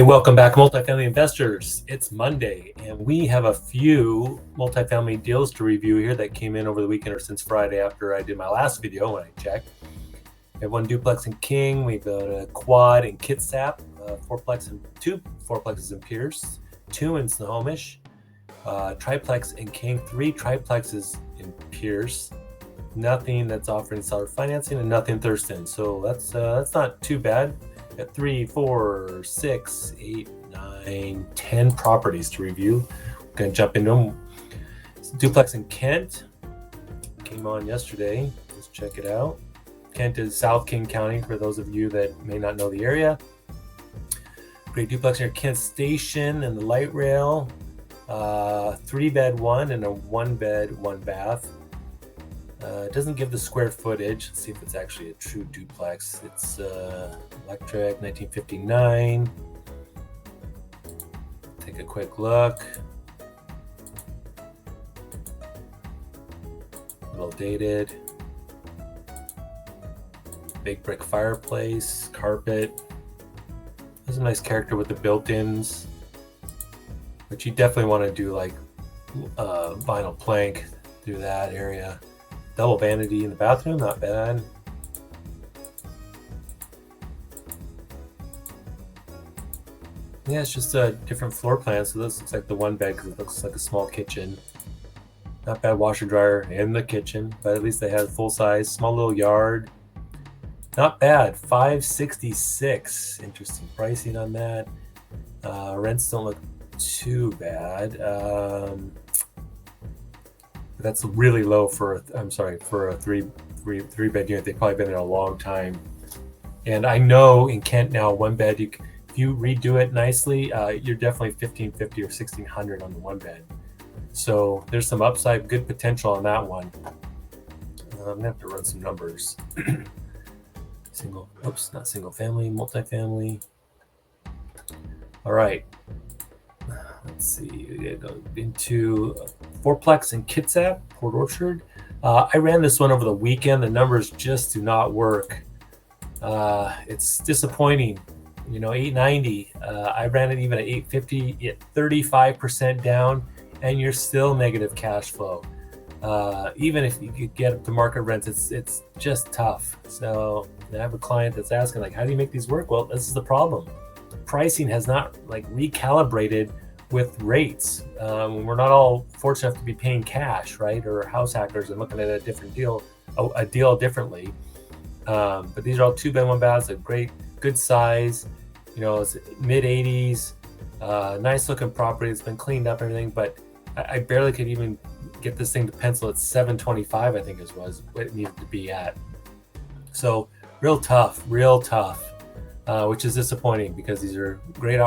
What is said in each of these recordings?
Hey, welcome back, multifamily investors. It's Monday, and we have a few multifamily deals to review here that came in over the weekend or since Friday after I did my last video when I checked. We have one duplex in King, we've got a quad in Kitsap, two fourplexes in Pierce, two in Snohomish, triplex in King, three triplexes in Pierce, nothing that's offering seller financing, and nothing in Thurston. So that's not too bad. Got 3, 4, 6, 8, 9, 10 properties to review. We're gonna jump into them. It's a duplex in Kent. Came on yesterday. Let's check it out. Kent is South King County for those of you that may not know the area. Great duplex near Kent Station and the light rail. 3-bed one and a 1-bed, 1-bath. It doesn't give the square footage. Let's see if it's actually a true duplex. It's electric, 1959. Take a quick look. A little dated. Big brick fireplace, carpet. There's a nice character with the built-ins. But you definitely want to do like vinyl plank through that area. Double vanity in the bathroom, not bad. Yeah, it's just a different floor plan. So this looks like the 1-bed because it looks like a small kitchen. Not bad washer dryer in the kitchen, but at least they have full size, small little yard. Not bad, $566. Interesting pricing on that. Rents don't look too bad. That's really low for a three-bed unit. They've probably been there a long time. And I know in Kent now, 1-bed, if you redo it nicely, you're definitely $1,550 or $1,600 on the 1-bed. So there's some upside, good potential on that one. I'm gonna have to run some numbers. Not single family, multifamily. All right. Let's see, we gotta go into fourplex in Kitsap, Port Orchard. I ran this one over the weekend. The numbers just do not work. It's disappointing. 890. I ran it even at 850, at 35% down, and you're still negative cash flow. Even if you could get up to market rents, it's just tough. So I have a client that's asking, like, how do you make these work? Well, this is the problem. Pricing has not recalibrated with rates. We're not all fortunate enough to be paying cash, right? Or house hackers and looking at a different deal, a deal differently. But these are all 2-bed, 1-baths, a good size. It's mid 80s, nice looking property. It's been cleaned up, everything. But I barely could even get this thing to pencil at 725. I think was what it needed to be at. So real tough, which is disappointing because these are great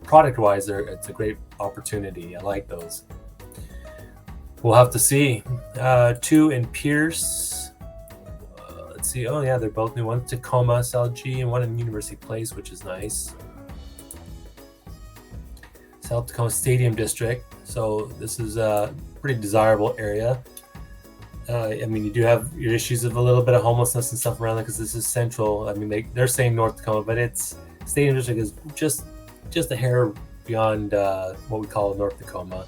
product-wise, it's a great opportunity. I like those. We'll have to see. 2 in Pierce. Let's see. Oh yeah, they're both new. One's Tacoma SLG and one in University Place, which is nice. South Tacoma Stadium District. So this is a pretty desirable area. You do have your issues of a little bit of homelessness and stuff around there because this is central. They're saying North Tacoma, but it's Stadium District is just a hair beyond what we call North Tacoma.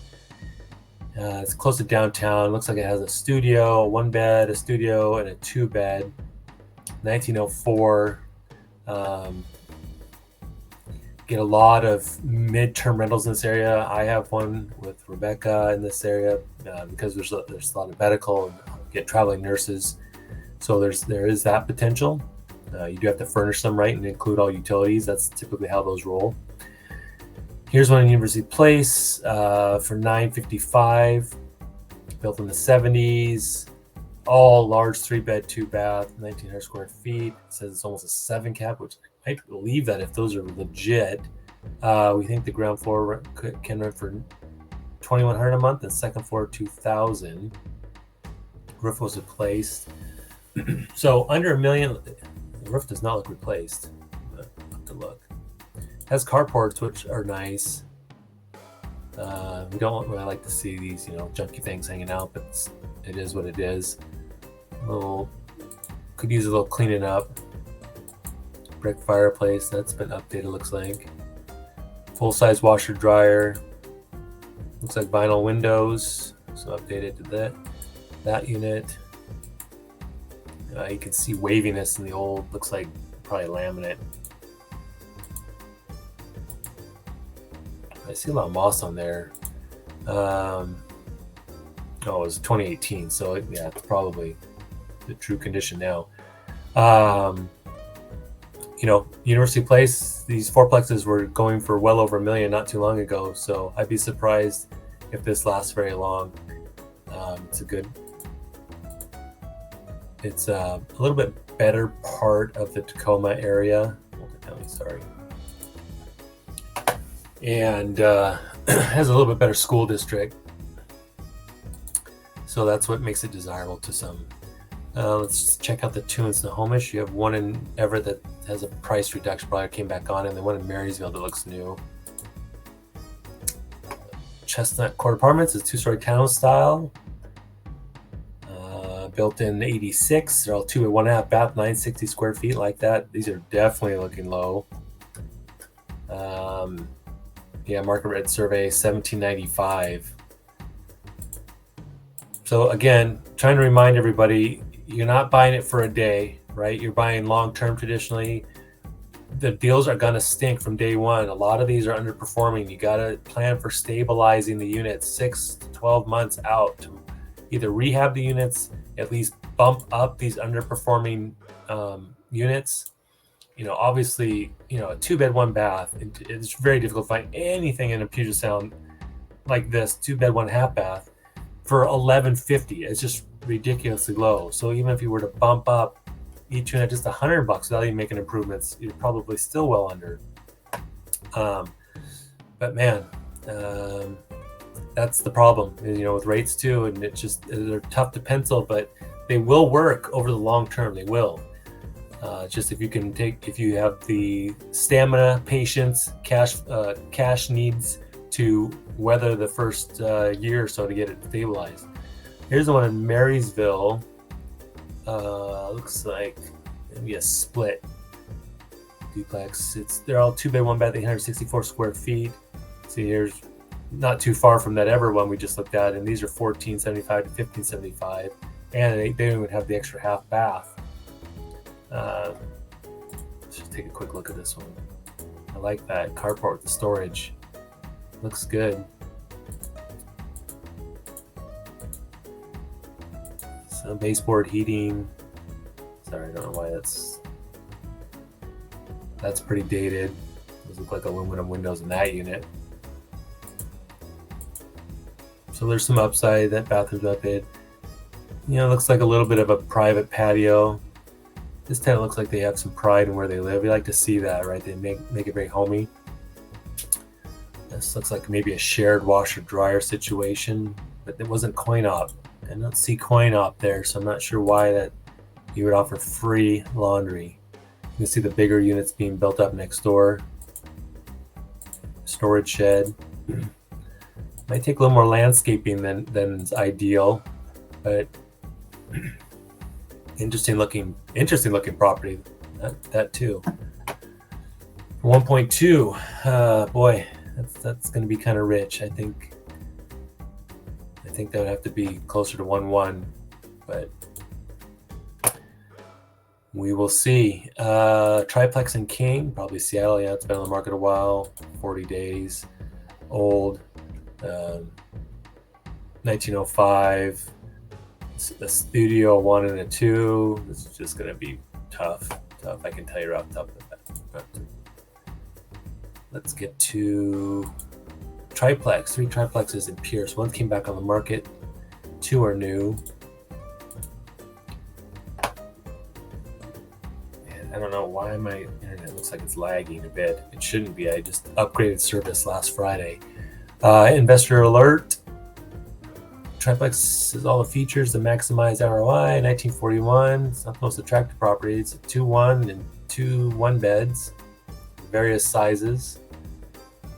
It's close to downtown. Looks like it has a studio, a 1-bed, a studio, and a 2-bed. 1904. Get a lot of midterm rentals in this area. I have one with Rebecca in this area because there's a lot of medical and get traveling nurses. So there is that potential. You do have to furnish them right and include all utilities. That's typically how those roll. Here's one in University Place for $955, built in the 70s, all large 3-bed, 2-bath, 1,900 square feet. It says it's almost a 7 cap, which I believe that if those are legit. We think the ground floor can rent for $2,100 a month and second floor $2,000. Roof was replaced. So under $1 million, the roof does not look replaced. But I'll have to look. Has carports, which are nice. We don't really like to see these, junky things hanging out, but it is what it is. Could use a little cleaning up. Brick fireplace, that's been updated, looks like. Full-size washer dryer. Looks like vinyl windows. So updated to that unit. You can see waviness in the old. Looks like probably laminate. I see a lot of moss on there. Oh, it was 2018, so yeah, it's probably the true condition now. University Place, these fourplexes were going for well over $1 million not too long ago, so I'd be surprised if this lasts very long. It's a little bit better part of the Tacoma area, Multifamily, sorry, and has a little bit better school district, so that's what makes it desirable to some. Let's check out the two in Snohomish. You have one in Everett that has a price reduction, probably came back on, and the one in Marysville that looks new. Chestnut Court Apartments is 2-story townhouse style. Built in '86. They're all 2 and 1.5 bath, 960 square feet, like that. These are definitely looking low. Market rate survey 1795. So again, trying to remind everybody, you're not buying it for a day, right? You're buying long-term traditionally. The deals are going to stink from day one. A lot of these are underperforming. You got to plan for stabilizing the units 6 to 12 months out to either rehab the units, at least bump up these underperforming units. Obviously, a 2-bed, 1-bath, it's very difficult to find anything in a Puget Sound like this, 2-bed, 1.5 bath for $1,150. It's just ridiculously low. So even if you were to bump up each unit just $100 without even making improvements, you're probably still well under. But man, that's the problem, with rates too, and they're tough to pencil, but they will work over the long term. They will. Just if you have the stamina, patience, cash needs to weather the first year or so to get it stabilized. Here's the one in Marysville. Looks like maybe a split duplex. They're all 2-bed, 1-bath, 864 square feet. See, here's not too far from that Ever one we just looked at, and these are 1475 to 1575, and they don't even have the extra half bath. Let's just take a quick look at this one. I like that carport with the storage. Looks good. Some baseboard heating. Sorry, I don't know why that's pretty dated. Those look like aluminum windows in that unit. So there's some upside. That bathroom's updated. Looks like a little bit of a private patio. This tenant looks like they have some pride in where they live. We like to see that, right? They make it very homey. This looks like maybe a shared washer dryer situation, but it wasn't coin op. I don't see coin op there, so I'm not sure why that you would offer free laundry. You can see the bigger units being built up next door. Storage shed. Might take a little more landscaping than is ideal, but interesting looking property. That too. 1.2. Boy, that's going to be kind of rich. I think that would have to be closer to 1.1, but we will see. Triplex and King, probably Seattle. Yeah, it's been on the market a while. 40 days old. 1905. A studio 1 and a 2. This is just going to be tough. I can tell you right off the top of that. Let's get to triplex. 3 triplexes in Pierce. 1 came back on the market. 2 are new. And I don't know why my internet looks like it's lagging a bit. It shouldn't be. I just upgraded service last Friday. Investor alert. Triplex has all the features to maximize ROI. 1941. It's not the most attractive property. It's a 2-1 and 2 1-beds, various sizes.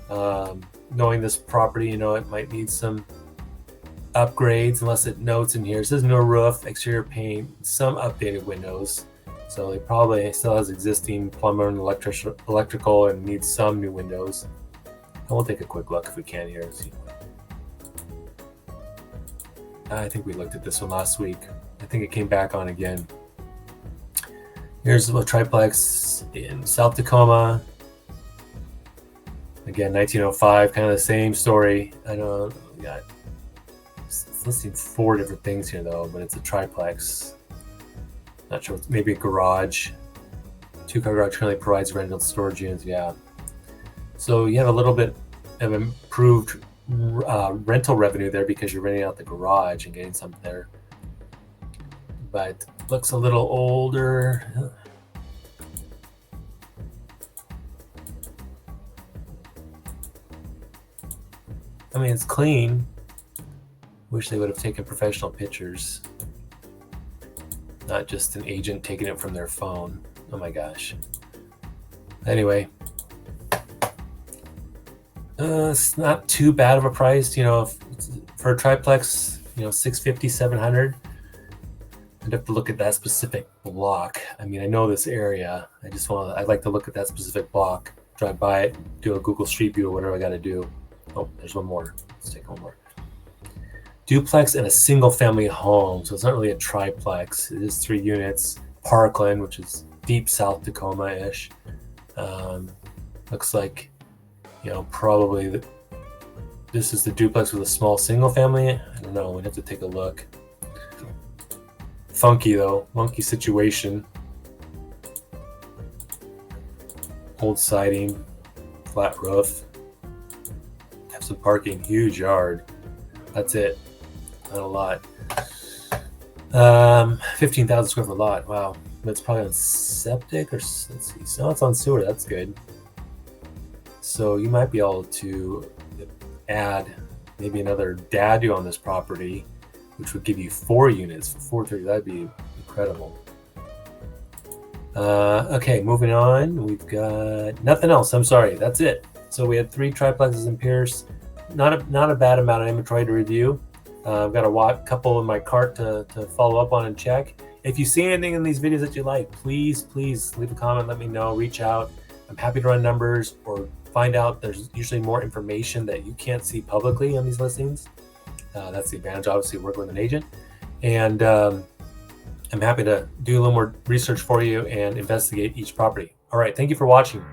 Knowing this property, it might need some upgrades unless it notes in here. It says no roof, exterior paint, some updated windows. So it probably still has existing plumber and electrical and needs some new windows. we'll take a quick look if we can here and see. I think we looked at this one last week. I think it came back on again. Here's a triplex in South Tacoma. Again, 1905, kind of the same story. I know we got, it's listing 4 different things here though, but it's a triplex. Not sure, maybe a garage. 2-car garage currently provides rental storage units, yeah. So you have a little bit of improved rental revenue there because you're renting out the garage and getting something there. But looks a little older. I mean, it's clean. Wish they would have taken professional pictures, not just an agent taking it from their phone. Oh my gosh. Anyway, it's not too bad of a price, you know, for a triplex, you know, 650, 700. I'd have to look at that specific block. I mean, I know this area. I'd like to look at that specific block, drive by it, do a Google Street View or whatever I got to do. Oh, there's one more. Let's take one more. Duplex and a single family home. So it's not really a triplex. It is 3 units. Parkland, which is deep South Tacoma-ish. Looks like, you know, probably this is the duplex with a small single family. I don't know. We'd have to take a look. Funky though. Funky situation. Old siding. Flat roof. Have some parking. Huge yard. That's it. Not a lot. 15,000 square foot lot. Wow. That's probably on septic or let's see. So it's on sewer. That's good. So you might be able to add maybe another dadu on this property, which would give you 4 units for $430. That'd be incredible. Okay, moving on. We've got nothing else. I'm sorry. That's it. So we had 3 triplexes in Pierce. Not a bad amount of inventory to review. I've got a couple in my cart to follow up on and check. If you see anything in these videos that you like, please leave a comment. Let me know. Reach out. I'm happy to run numbers or find out. There's usually more information that you can't see publicly on these listings. That's the advantage, obviously, of working with an agent. And I'm happy to do a little more research for you and investigate each property. All right. Thank you for watching.